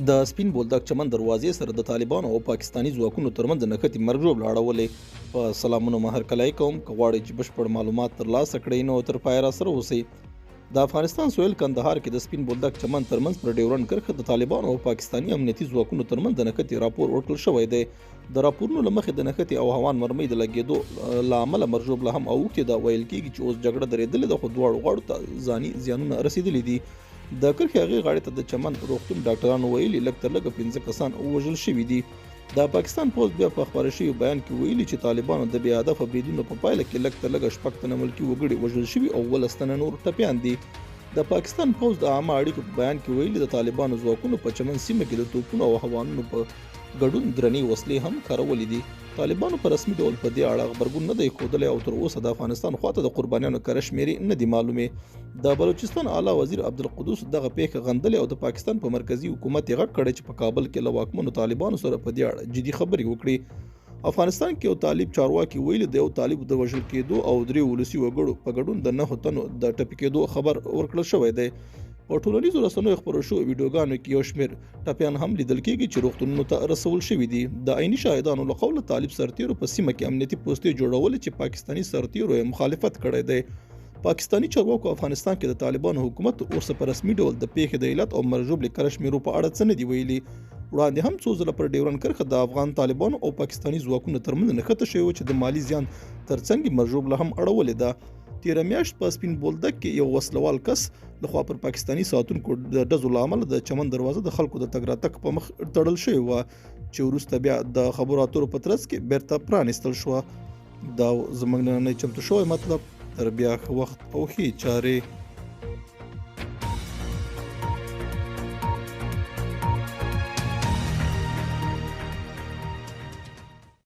د سپین بولدک چمن دروازې سره د طالبانو او پاکستاني ځواکونو ترمنځ نښتې مرګ ژوبله اړولې. په سلامونو هرکلی کوم. که غواړئ چې بشپړ معلومات ترلاسه کړئ نو تر پایه راسره اوسئ. د افغانستان سویل کندهار کې د سپین بولدک چمن ترمنځ پر ډیورنډ کرښه د طالبانو او پاکستاني امنیتي ځواکونو ترمنځ د نښتې راپور ورکړل شوی دی. د راپورونو له مخې د نښتې او هوان مرمۍ د لګېدو له امله مرګ ژوبله هم اوښتې ده. ویل کېږي چې اوس جګړه درېدلې ده، خو دواړو غاړو ته ځاني زیانونه رسېدلي دي. د کرښې هغې غاړې ته د چمن روغتون ډاکټرانو ویلي لږ تر لږه 15 کسان وژل شوي دي. د پاکستان پوځ بیا په خپاره شوي بیان کې ویلي چې طالبانو د بې هدفه بریدونو په پایله کې لږ تر لږه 6 تنه ملکي وګړي وژل شوي او 12 تنه نور ټپیان دي. د پاکستان پوځ د عامه اړیکو په بیان کې ویلي د طالبانو ځواکونو په چمن سیمه کې د توپونو او هوانونو په ګډون درنې وسلې هم کارولې دي. طالبانو په رسمي ډول په دې اړه غبرګون نه دی ښودلی او تر اوسه د افغانستان خواته د قربانیانو کره شمېرې نه دي معلومې. د بلوچستان اعلی وزیر عبدالقدوس دغه پیښه غندلې او د پاکستان په مرکزي حکومت یې غږ کړی چې په کابل کې له واکمنو طالبانو سره په دې اړه جدي خبرې وکړي. افغانستان کې یو طالب چارواکي ویلي د یو طالب د وژل کېدو او 3 ولسي وګړو په ګډون د 9 تنو د ټپي کېدو خبر ورکړل شوی دی. په ټولنیزو رسنیو خپرو شوو ویډیوګانو کې یو شمېر ټپیان هم لیدل کېږي چې روغتونونو ته رسول شوي دي. د عیني شاهدانو له قوله طالب سرتیرو په سیمه کې امنیتي پوستې جوړولې چې پاکستاني سرتیرو یې مخالفت کړی دی. پاکستاني چارواکو افغانستان کې د طالبانو حکومت اوس په رسمي ډول د پیښې د علت او مرګ ژوبلې کره شمېرو په اړه څه نه دي ویلي. وړاندې هم څو ځله پر ډیورنډ کرښه د افغان طالبانو او پاکستاني ځواکونو ترمنځ نښته شوې وه چې د مالي زیان ترڅنګ مرګ ژوبله هم اړولې ده. تیره میاشت په سپین بولدک کې یو وسلوال کس لخوا پر پاکستاني ساتونکو د ډزو له امله د چمن دروازه د خلکو د تګ راتګ په مخ تړل شوې وه چې وروسته بیا د خبرو اترو په ترڅ کې بیرته پرانیستل شوه. دا زموږ نننی چمتو شوی مطلب. تر بیا ښه وخت او ښې چارې.